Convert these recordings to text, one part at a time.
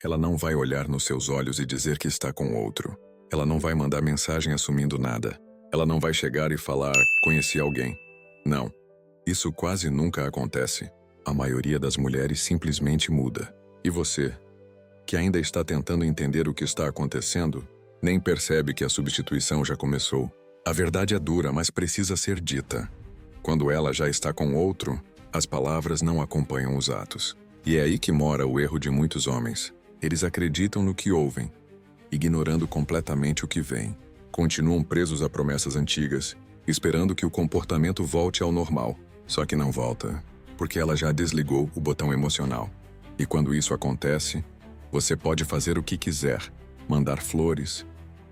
Ela não vai olhar nos seus olhos e dizer que está com outro. Ela não vai mandar mensagem assumindo nada. Ela não vai chegar e falar, conheci alguém. Não. Isso quase nunca acontece. A maioria das mulheres simplesmente muda. E você, que ainda está tentando entender o que está acontecendo, nem percebe que a substituição já começou. A verdade é dura, mas precisa ser dita. Quando ela já está com outro, as palavras não acompanham os atos. E é aí que mora o erro de muitos homens. Eles acreditam no que ouvem, ignorando completamente o que vem. Continuam presos a promessas antigas, esperando que o comportamento volte ao normal. Só que não volta, porque ela já desligou o botão emocional. E quando isso acontece, você pode fazer o que quiser, mandar flores,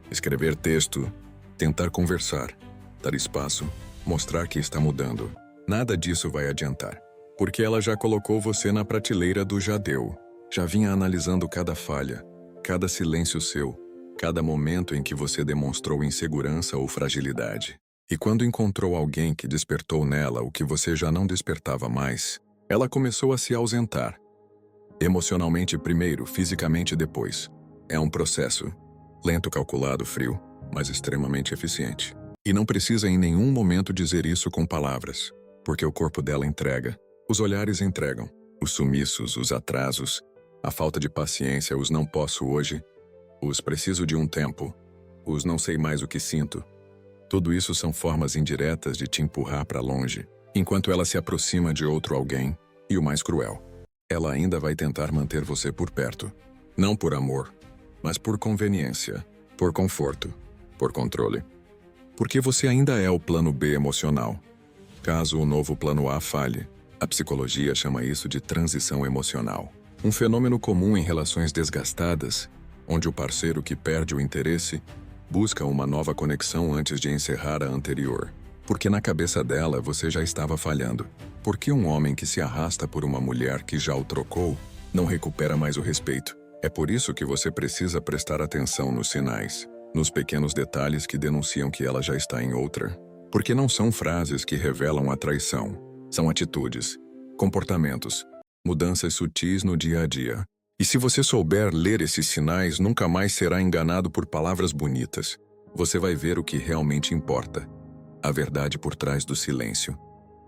escrever texto, tentar conversar, dar espaço, mostrar que está mudando. Nada disso vai adiantar, porque ela já colocou você na prateleira do já deu. Já vinha analisando cada falha, cada silêncio seu, cada momento em que você demonstrou insegurança ou fragilidade. E quando encontrou alguém que despertou nela o que você já não despertava mais, ela começou a se ausentar. Emocionalmente primeiro, fisicamente depois. É um processo. Lento, calculado, frio, mas extremamente eficiente. E não precisa em nenhum momento dizer isso com palavras, porque o corpo dela entrega. Os olhares entregam. Os sumiços, os atrasos, a falta de paciência, os não posso hoje, os preciso de um tempo, os não sei mais o que sinto. Tudo isso são formas indiretas de te empurrar para longe, enquanto ela se aproxima de outro alguém, e o mais cruel, ela ainda vai tentar manter você por perto. Não por amor, mas por conveniência, por conforto, por controle. Porque você ainda é o plano B emocional. Caso o novo plano A falhe, a psicologia chama isso de transição emocional. Um fenômeno comum em relações desgastadas, onde o parceiro que perde o interesse busca uma nova conexão antes de encerrar a anterior. Porque na cabeça dela você já estava falhando. Porque um homem que se arrasta por uma mulher que já o trocou não recupera mais o respeito. É por isso que você precisa prestar atenção nos sinais, nos pequenos detalhes que denunciam que ela já está em outra. Porque não são frases que revelam a traição, são atitudes, comportamentos, mudanças sutis no dia a dia. E se você souber ler esses sinais, nunca mais será enganado por palavras bonitas. Você vai ver o que realmente importa. A verdade por trás do silêncio.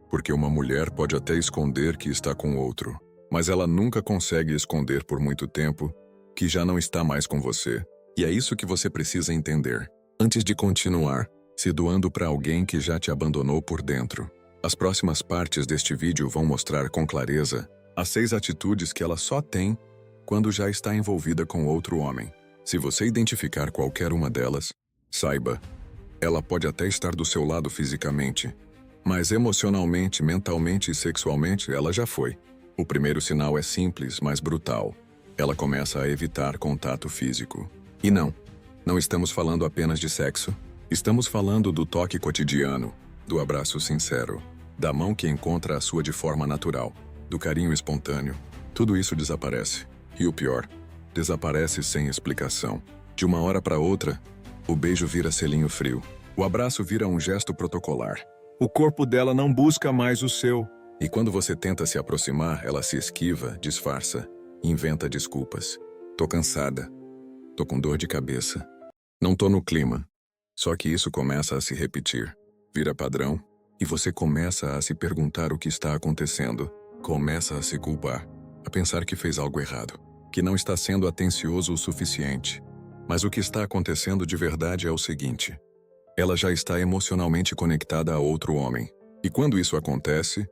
Porque uma mulher pode até esconder que está com outro, mas ela nunca consegue esconder por muito tempo que já não está mais com você. E é isso que você precisa entender, antes de continuar se doando para alguém que já te abandonou por dentro. As próximas partes deste vídeo vão mostrar com clareza as 6 atitudes que ela só tem quando já está envolvida com outro homem. Se você identificar qualquer uma delas, saiba, ela pode até estar do seu lado fisicamente, mas emocionalmente, mentalmente e sexualmente ela já foi. O primeiro sinal é simples, mas brutal. Ela começa a evitar contato físico. E não estamos falando apenas de sexo. Estamos falando do toque cotidiano, do abraço sincero, da mão que encontra a sua de forma natural, do carinho espontâneo. Tudo isso desaparece. E o pior, desaparece sem explicação. De uma hora para outra, o beijo vira selinho frio. O abraço vira um gesto protocolar. O corpo dela não busca mais o seu. E quando você tenta se aproximar, ela se esquiva, disfarça, inventa desculpas. Tô cansada. Tô com dor de cabeça. Não tô no clima. Só que isso começa a se repetir. Vira padrão. E você começa a se perguntar o que está acontecendo. Começa a se culpar. A pensar que fez algo errado. Que não está sendo atencioso o suficiente. Mas o que está acontecendo de verdade é o seguinte. Ela já está emocionalmente conectada a outro homem. E quando isso acontece,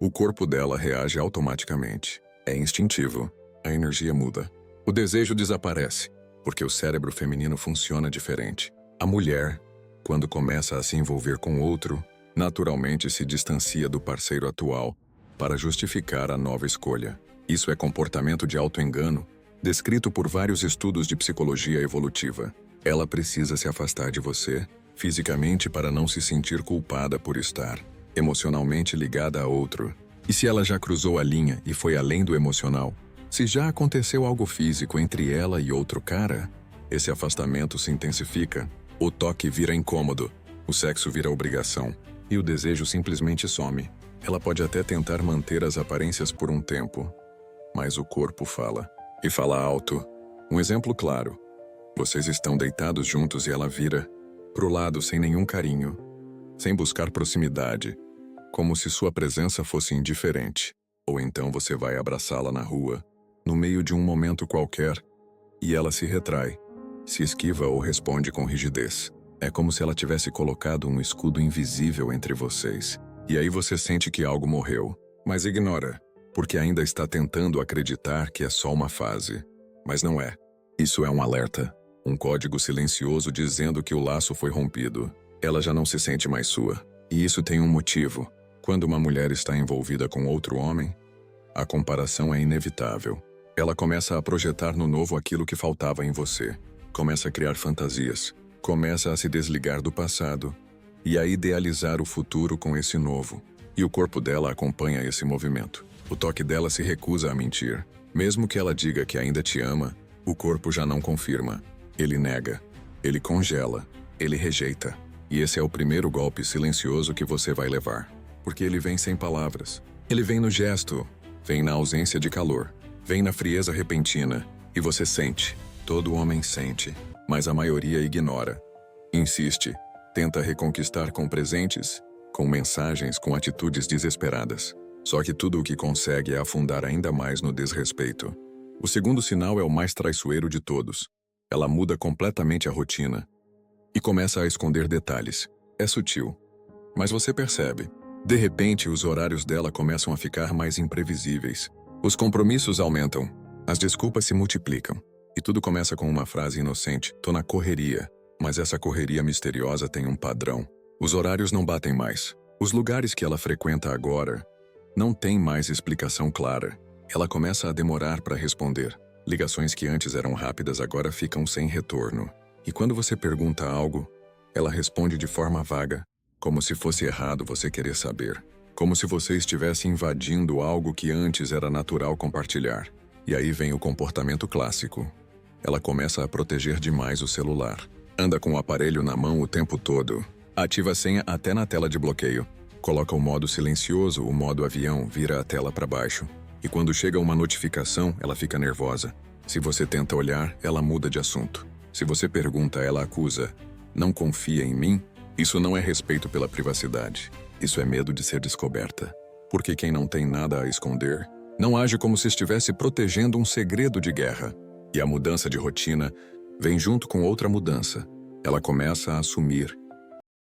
o corpo dela reage automaticamente. É instintivo. A energia muda. O desejo desaparece, porque o cérebro feminino funciona diferente. A mulher, quando começa a se envolver com outro, naturalmente se distancia do parceiro atual para justificar a nova escolha. Isso é comportamento de autoengano, descrito por vários estudos de psicologia evolutiva. Ela precisa se afastar de você, fisicamente, para não se sentir culpada por estar emocionalmente ligada a outro. E se ela já cruzou a linha e foi além do emocional, se já aconteceu algo físico entre ela e outro cara, esse afastamento se intensifica. O toque vira incômodo, o sexo vira obrigação, e o desejo simplesmente some. Ela pode até tentar manter as aparências por um tempo, mas o corpo fala. e fala alto. Um exemplo claro. Vocês estão deitados juntos e ela vira pro lado sem nenhum carinho, sem buscar proximidade, como se sua presença fosse indiferente. Ou então você vai abraçá-la na rua, no meio de um momento qualquer, e ela se retrai, se esquiva ou responde com rigidez. É como se ela tivesse colocado um escudo invisível entre vocês. E aí você sente que algo morreu, mas ignora, porque ainda está tentando acreditar que é só uma fase. Mas não é. Isso é um alerta, um código silencioso dizendo que o laço foi rompido. Ela já não se sente mais sua. E isso tem um motivo. Quando uma mulher está envolvida com outro homem, a comparação é inevitável. Ela começa a projetar no novo aquilo que faltava em você. Começa a criar fantasias. Começa a se desligar do passado e a idealizar o futuro com esse novo. E o corpo dela acompanha esse movimento. O toque dela se recusa a mentir. Mesmo que ela diga que ainda te ama, o corpo já não confirma. Ele nega. Ele congela. Ele rejeita. E esse é o primeiro golpe silencioso que você vai levar. Porque ele vem sem palavras. Ele vem no gesto. Vem na ausência de calor. Vem na frieza repentina. E você sente. Todo homem sente. Mas a maioria ignora. Insiste. Tenta reconquistar com presentes, com mensagens, com atitudes desesperadas. Só que tudo o que consegue é afundar ainda mais no desrespeito. O segundo sinal é o mais traiçoeiro de todos. Ela muda completamente a rotina e começa a esconder detalhes. É sutil, mas você percebe. De repente, os horários dela começam a ficar mais imprevisíveis. Os compromissos aumentam, as desculpas se multiplicam. E tudo começa com uma frase inocente: "Tô na correria." Mas essa correria misteriosa tem um padrão. Os horários não batem mais. Os lugares que ela frequenta agora não têm mais explicação clara. Ela começa a demorar para responder. Ligações que antes eram rápidas agora ficam sem retorno. E quando você pergunta algo, ela responde de forma vaga, como se fosse errado você querer saber. Como se você estivesse invadindo algo que antes era natural compartilhar. E aí vem o comportamento clássico. Ela começa a proteger demais o celular. Anda com o aparelho na mão o tempo todo. Ativa a senha até na tela de bloqueio. Coloca o modo silencioso, o modo avião, vira a tela para baixo. E quando chega uma notificação, ela fica nervosa. Se você tenta olhar, ela muda de assunto. Se você pergunta, ela acusa. Não confia em mim? Isso não é respeito pela privacidade. Isso é medo de ser descoberta. Porque quem não tem nada a esconder, não age como se estivesse protegendo um segredo de guerra. E a mudança de rotina vem junto com outra mudança. Ela começa a assumir.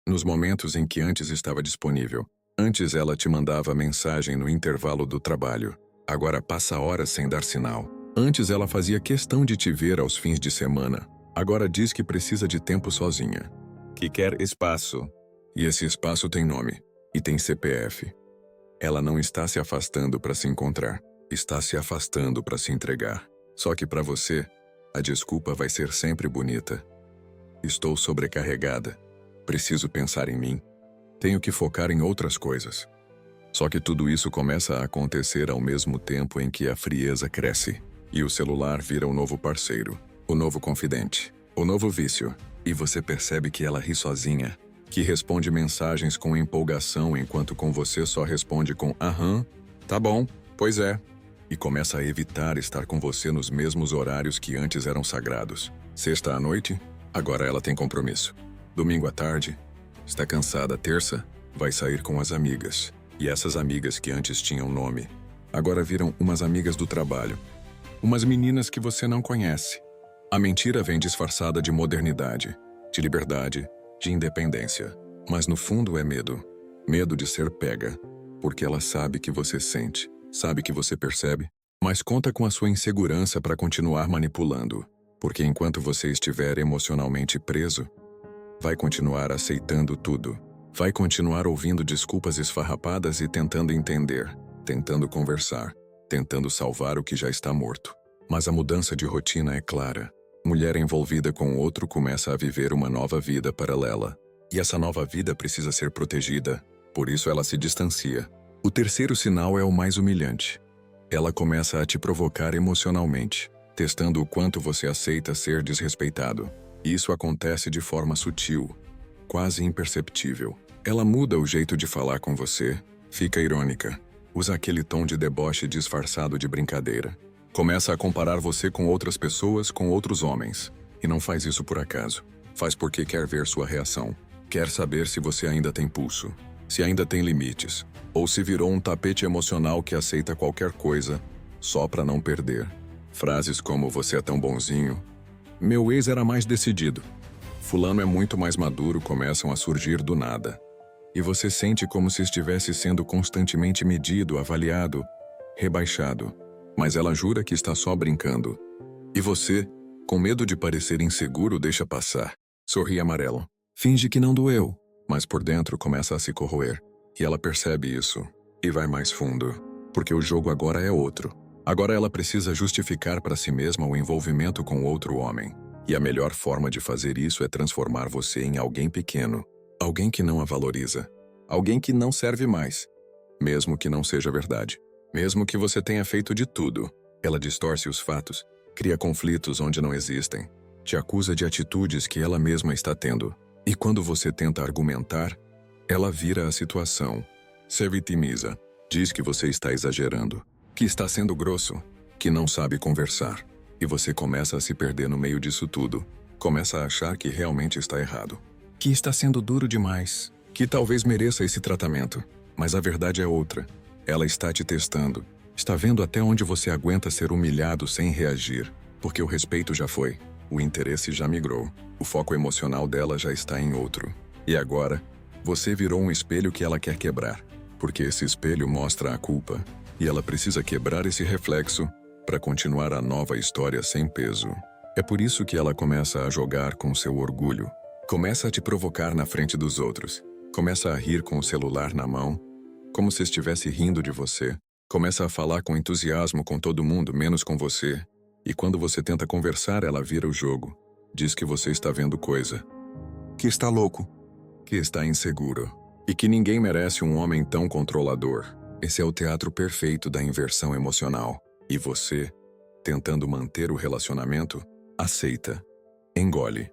Nos momentos em que antes estava disponível. Antes ela te mandava mensagem no intervalo do trabalho. Agora passa horas sem dar sinal. Antes ela fazia questão de te ver aos fins de semana. Agora diz que precisa de tempo sozinha. Que quer espaço. E esse espaço tem nome. E tem CPF. Ela não está se afastando para se encontrar. Está se afastando para se entregar. Só que para você, a desculpa vai ser sempre bonita. Estou sobrecarregada. Preciso pensar em mim. Tenho que focar em outras coisas. Só que tudo isso começa a acontecer ao mesmo tempo em que a frieza cresce. E o celular vira o novo parceiro, o novo confidente, o novo vício. E você percebe que ela ri sozinha, que responde mensagens com empolgação enquanto com você só responde com "aham, tá bom, pois é." E começa a evitar estar com você nos mesmos horários que antes eram sagrados. Sexta à noite, agora ela tem compromisso. Domingo à tarde, está cansada. Terça, vai sair com as amigas. E essas amigas que antes tinham nome, agora viram umas amigas do trabalho. Umas meninas que você não conhece. A mentira vem disfarçada de modernidade, de liberdade, de independência. Mas no fundo é medo. Medo de ser pega. Porque ela sabe que você sente. Sabe que você percebe, mas conta com a sua insegurança para continuar manipulando. Porque enquanto você estiver emocionalmente preso, vai continuar aceitando tudo. Vai continuar ouvindo desculpas esfarrapadas e tentando entender, tentando conversar, tentando salvar o que já está morto. Mas a mudança de rotina é clara. Mulher envolvida com outro começa a viver uma nova vida paralela. E essa nova vida precisa ser protegida, por isso ela se distancia. O terceiro sinal é o mais humilhante. Ela começa a te provocar emocionalmente, testando o quanto você aceita ser desrespeitado. E isso acontece de forma sutil, quase imperceptível. Ela muda o jeito de falar com você, fica irônica, usa aquele tom de deboche disfarçado de brincadeira. Começa a comparar você com outras pessoas, com outros homens. E não faz isso por acaso. Faz porque quer ver sua reação. Quer saber se você ainda tem pulso, se ainda tem limites, ou se virou um tapete emocional que aceita qualquer coisa só pra não perder. Frases como "você é tão bonzinho", "meu ex era mais decidido", "fulano é muito mais maduro" começam a surgir do nada. E você sente como se estivesse sendo constantemente medido, avaliado, rebaixado. Mas ela jura que está só brincando. E você, com medo de parecer inseguro, deixa passar. Sorri amarelo. Finge que não doeu, mas por dentro começa a se corroer. E ela percebe isso. E vai mais fundo. Porque o jogo agora é outro. Agora ela precisa justificar para si mesma o envolvimento com outro homem. E a melhor forma de fazer isso é transformar você em alguém pequeno. Alguém que não a valoriza. Alguém que não serve mais. Mesmo que não seja verdade. Mesmo que você tenha feito de tudo. Ela distorce os fatos. Cria conflitos onde não existem. Te acusa de atitudes que ela mesma está tendo. E quando você tenta argumentar, ela vira a situação. Se vitimiza. Diz que você está exagerando. Que está sendo grosso. Que não sabe conversar. E você começa a se perder no meio disso tudo. Começa a achar que realmente está errado. Que está sendo duro demais. Que talvez mereça esse tratamento. Mas a verdade é outra. Ela está te testando. Está vendo até onde você aguenta ser humilhado sem reagir. Porque o respeito já foi. O interesse já migrou. O foco emocional dela já está em outro. E agora, você virou um espelho que ela quer quebrar. Porque esse espelho mostra a culpa. E ela precisa quebrar esse reflexo para continuar a nova história sem peso. É por isso que ela começa a jogar com seu orgulho. Começa a te provocar na frente dos outros. Começa a rir com o celular na mão, como se estivesse rindo de você. Começa a falar com entusiasmo com todo mundo, menos com você. E quando você tenta conversar, ela vira o jogo. Diz que você está vendo coisa. Que está louco. Que está inseguro. E que ninguém merece um homem tão controlador. Esse é o teatro perfeito da inversão emocional. E você, tentando manter o relacionamento, aceita, engole,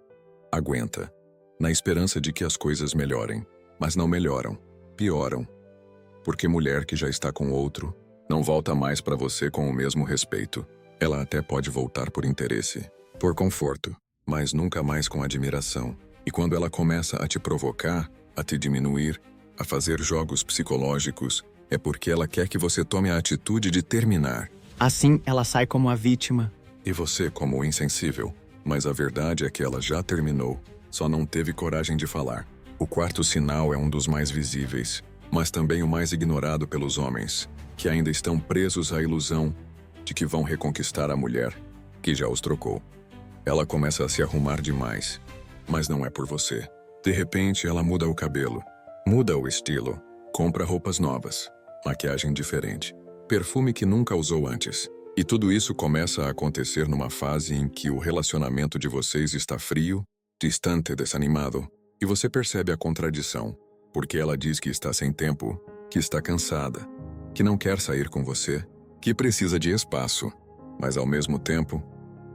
aguenta, na esperança de que as coisas melhorem. Mas não melhoram, pioram. Porque mulher que já está com outro não volta mais para você com o mesmo respeito. Ela até pode voltar por interesse, por conforto, mas nunca mais com admiração. E quando ela começa a te provocar, a te diminuir, a fazer jogos psicológicos, é porque ela quer que você tome a atitude de terminar. Assim, ela sai como a vítima. E você como o insensível. Mas a verdade é que ela já terminou, só não teve coragem de falar. O quarto sinal é um dos mais visíveis, mas também o mais ignorado pelos homens, que ainda estão presos à ilusão de que vão reconquistar a mulher, que já os trocou. Ela começa a se arrumar demais, mas não é por você. De repente, ela muda o cabelo, muda o estilo, compra roupas novas, maquiagem diferente, perfume que nunca usou antes. E tudo isso começa a acontecer numa fase em que o relacionamento de vocês está frio, distante, desanimado. E você percebe a contradição, porque ela diz que está sem tempo, que está cansada, que não quer sair com você, que precisa de espaço, mas ao mesmo tempo,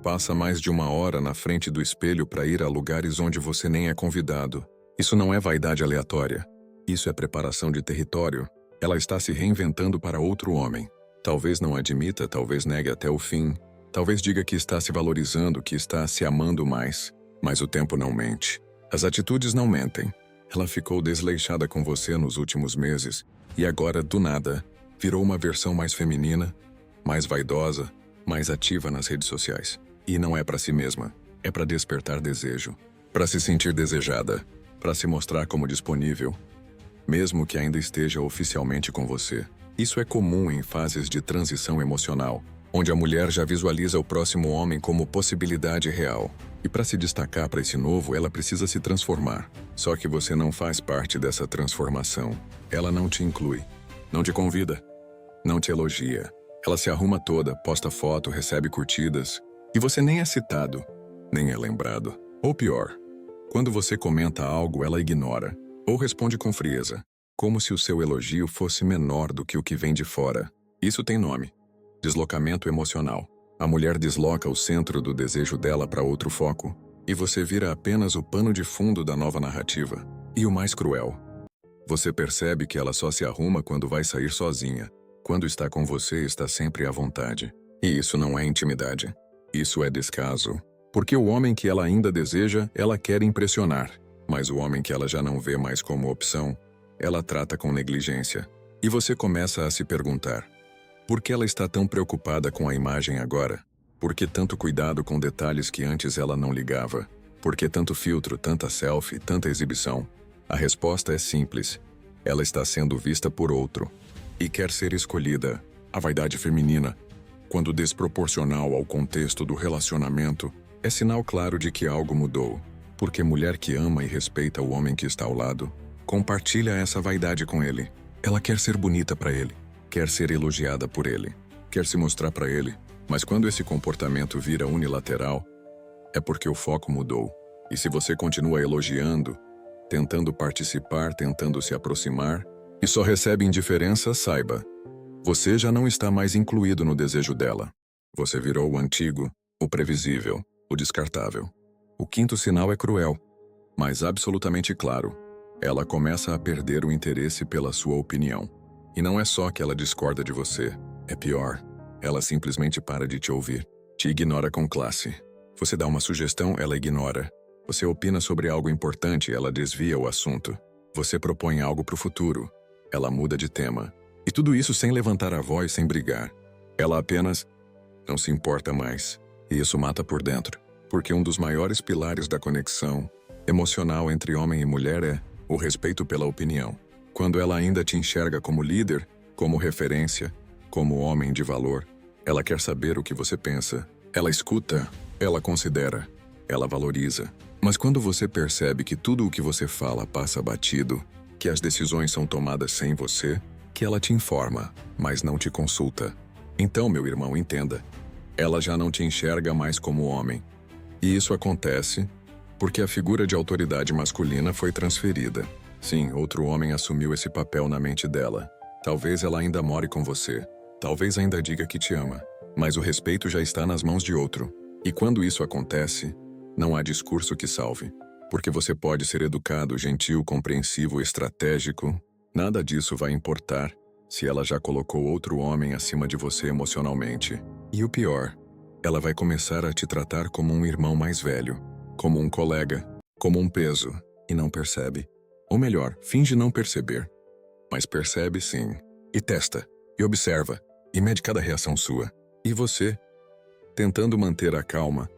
passa mais de 1 hora na frente do espelho para ir a lugares onde você nem é convidado. Isso não é vaidade aleatória, isso é preparação de território. Ela está se reinventando para outro homem. Talvez não admita, talvez negue até o fim, talvez diga que está se valorizando, que está se amando mais, mas o tempo não mente. As atitudes não mentem. Ela ficou desleixada com você nos últimos meses e agora, do nada, virou uma versão mais feminina, mais vaidosa, mais ativa nas redes sociais. E não é para si mesma, é para despertar desejo, para se sentir desejada, para se mostrar como disponível, mesmo que ainda esteja oficialmente com você. Isso é comum em fases de transição emocional, onde a mulher já visualiza o próximo homem como possibilidade real. E para se destacar para esse novo, ela precisa se transformar. Só que você não faz parte dessa transformação. Ela não te inclui, não te convida, não te elogia. Ela se arruma toda, posta foto, recebe curtidas. E você nem é citado, nem é lembrado. Ou pior, quando você comenta algo, ela ignora, ou responde com frieza, como se o seu elogio fosse menor do que o que vem de fora. Isso tem nome: deslocamento emocional. A mulher desloca o centro do desejo dela para outro foco, e você vira apenas o pano de fundo da nova narrativa. E o mais cruel, você percebe que ela só se arruma quando vai sair sozinha. Quando está com você, está sempre à vontade. E isso não é intimidade. Isso é descaso. Porque o homem que ela ainda deseja, ela quer impressionar. Mas o homem que ela já não vê mais como opção, ela trata com negligência. E você começa a se perguntar: por que ela está tão preocupada com a imagem agora? Por que tanto cuidado com detalhes que antes ela não ligava? Por que tanto filtro, tanta selfie, tanta exibição? A resposta é simples. Ela está sendo vista por outro. E quer ser escolhida. A vaidade feminina, quando desproporcional ao contexto do relacionamento, é sinal claro de que algo mudou. Porque mulher que ama e respeita o homem que está ao lado, compartilha essa vaidade com ele. Ela quer ser bonita para ele, quer ser elogiada por ele, quer se mostrar para ele. Mas quando esse comportamento vira unilateral, é porque o foco mudou. E se você continua elogiando, tentando participar, tentando se aproximar, e só recebe indiferença, saiba: você já não está mais incluído no desejo dela. Você virou o antigo, o previsível, o descartável. O quinto sinal é cruel, mas absolutamente claro. Ela começa a perder o interesse pela sua opinião. E não é só que ela discorda de você, é pior. Ela simplesmente para de te ouvir. Te ignora com classe. Você dá uma sugestão, ela ignora. Você opina sobre algo importante, ela desvia o assunto. Você propõe algo para o futuro, ela muda de tema. E tudo isso sem levantar a voz, sem brigar. Ela apenas não se importa mais. E isso mata por dentro. Porque um dos maiores pilares da conexão emocional entre homem e mulher é o respeito pela opinião. Quando ela ainda te enxerga como líder, como referência, como homem de valor, ela quer saber o que você pensa. Ela escuta, ela considera, ela valoriza. Mas quando você percebe que tudo o que você fala passa batido, que as decisões são tomadas sem você, que ela te informa, mas não te consulta, então, meu irmão, entenda. Ela já não te enxerga mais como homem. E isso acontece porque a figura de autoridade masculina foi transferida. Sim, outro homem assumiu esse papel na mente dela. Talvez ela ainda more com você. Talvez ainda diga que te ama. Mas o respeito já está nas mãos de outro. E quando isso acontece, não há discurso que salve. Porque você pode ser educado, gentil, compreensivo, estratégico. Nada disso vai importar se ela já colocou outro homem acima de você emocionalmente. E o pior, ela vai começar a te tratar como um irmão mais velho, como um colega, como um peso, e não percebe. Ou melhor, finge não perceber. Mas percebe sim. E testa, e observa, e mede cada reação sua. E você, tentando manter a calma,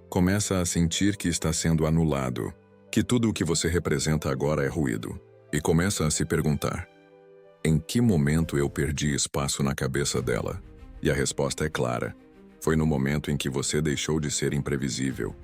começa a sentir que está sendo anulado, que tudo o que você representa agora é ruído. E começa a se perguntar: em que momento eu perdi espaço na cabeça dela? E a resposta é clara. Foi no momento em que você deixou de ser imprevisível.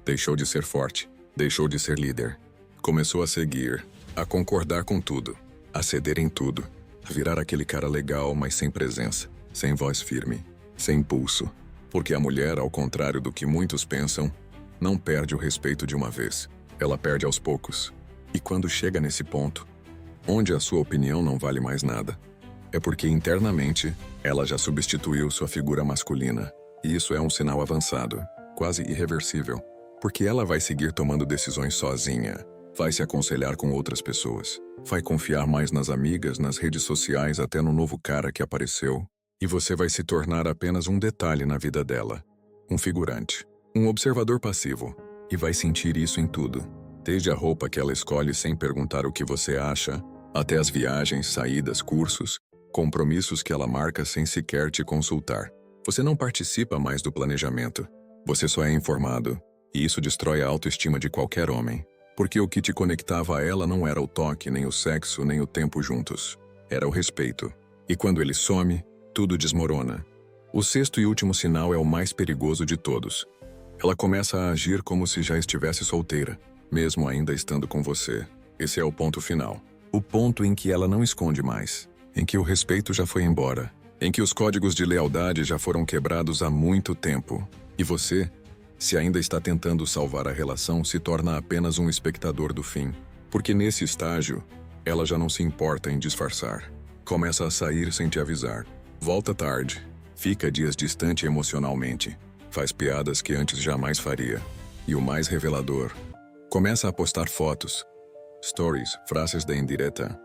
Deixou de ser forte. Deixou de ser líder. Começou a seguir, a concordar com tudo, a ceder em tudo, a virar aquele cara legal, mas sem presença, sem voz firme, sem pulso. Porque a mulher, ao contrário do que muitos pensam, não perde o respeito de uma vez. Ela perde aos poucos. E quando chega nesse ponto, onde a sua opinião não vale mais nada, é porque internamente ela já substituiu sua figura masculina. E isso é um sinal avançado, quase irreversível. Porque ela vai seguir tomando decisões sozinha, vai se aconselhar com outras pessoas, vai confiar mais nas amigas, nas redes sociais, até no novo cara que apareceu. E você vai se tornar apenas um detalhe na vida dela, um figurante, um observador passivo. E vai sentir isso em tudo, desde a roupa que ela escolhe sem perguntar o que você acha, até as viagens, saídas, cursos, compromissos que ela marca sem sequer te consultar. Você não participa mais do planejamento, você só é informado, e isso destrói a autoestima de qualquer homem. Porque o que te conectava a ela não era o toque, nem o sexo, nem o tempo juntos. Era o respeito. E quando ele some, tudo desmorona. O sexto e último sinal é o mais perigoso de todos. Ela começa a agir como se já estivesse solteira, mesmo ainda estando com você. Esse é o ponto final. O ponto em que ela não esconde mais. Em que o respeito já foi embora. Em que os códigos de lealdade já foram quebrados há muito tempo. E você, se ainda está tentando salvar a relação, se torna apenas um espectador do fim. Porque nesse estágio, ela já não se importa em disfarçar. Começa a sair sem te avisar. Volta tarde. Fica dias distante emocionalmente. Faz piadas que antes jamais faria. E o mais revelador, começa a postar fotos, stories, frases da indireta.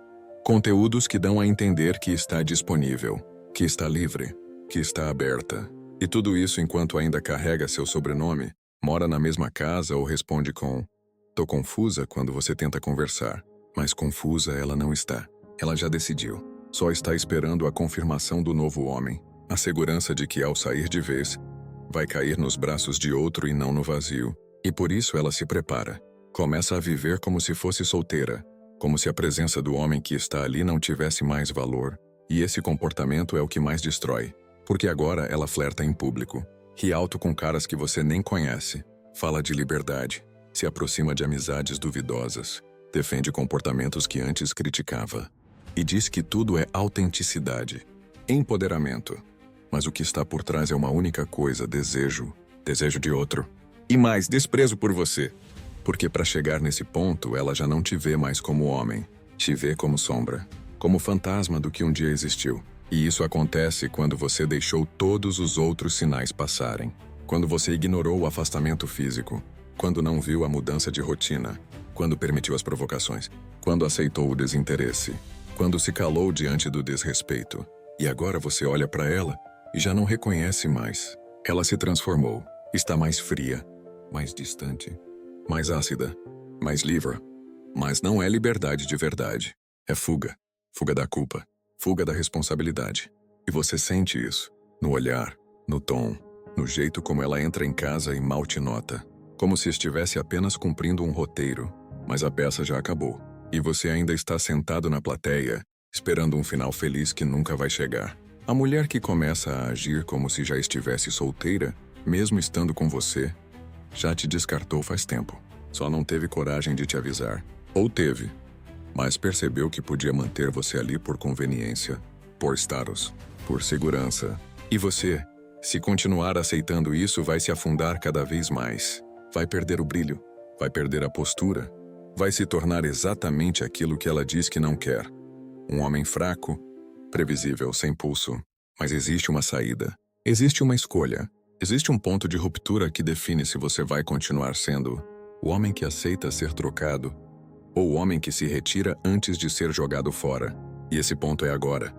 Conteúdos que dão a entender que está disponível, que está livre, que está aberta. E tudo isso enquanto ainda carrega seu sobrenome, mora na mesma casa ou responde com "tô confusa" quando você tenta conversar. Mas confusa ela não está. Ela já decidiu. Só está esperando a confirmação do novo homem. A segurança de que ao sair de vez, vai cair nos braços de outro e não no vazio. E por isso ela se prepara. Começa a viver como se fosse solteira. Como se a presença do homem que está ali não tivesse mais valor. E esse comportamento é o que mais destrói. Porque agora ela flerta em público. Ri alto com caras que você nem conhece. Fala de liberdade. Se aproxima de amizades duvidosas. Defende comportamentos que antes criticava. E diz que tudo é autenticidade. Empoderamento. Mas o que está por trás é uma única coisa: desejo. Desejo de outro. E mais, desprezo por você. Porque para chegar nesse ponto, ela já não te vê mais como homem. Te vê como sombra. Como fantasma do que um dia existiu. E isso acontece quando você deixou todos os outros sinais passarem. Quando você ignorou o afastamento físico. Quando não viu a mudança de rotina. Quando permitiu as provocações. Quando aceitou o desinteresse. Quando se calou diante do desrespeito. E agora você olha para ela e já não reconhece mais. Ela se transformou. Está mais fria, mais distante, mais ácida, mais livre. Mas não é liberdade de verdade. É fuga. Fuga da culpa. Fuga da responsabilidade. E você sente isso. No olhar, no tom, no jeito como ela entra em casa e mal te nota. Como se estivesse apenas cumprindo um roteiro. Mas a peça já acabou. E você ainda está sentado na plateia, esperando um final feliz que nunca vai chegar. A mulher que começa a agir como se já estivesse solteira, mesmo estando com você, já te descartou faz tempo. Só não teve coragem de te avisar. Ou teve, mas percebeu que podia manter você ali por conveniência, por status, por segurança. E você, se continuar aceitando isso, vai se afundar cada vez mais. Vai perder o brilho, vai perder a postura. Vai se tornar exatamente aquilo que ela diz que não quer. Um homem fraco, previsível, sem pulso. Mas existe uma saída. Existe uma escolha. Existe um ponto de ruptura que define se você vai continuar sendo o homem que aceita ser trocado ou o homem que se retira antes de ser jogado fora. E esse ponto é agora.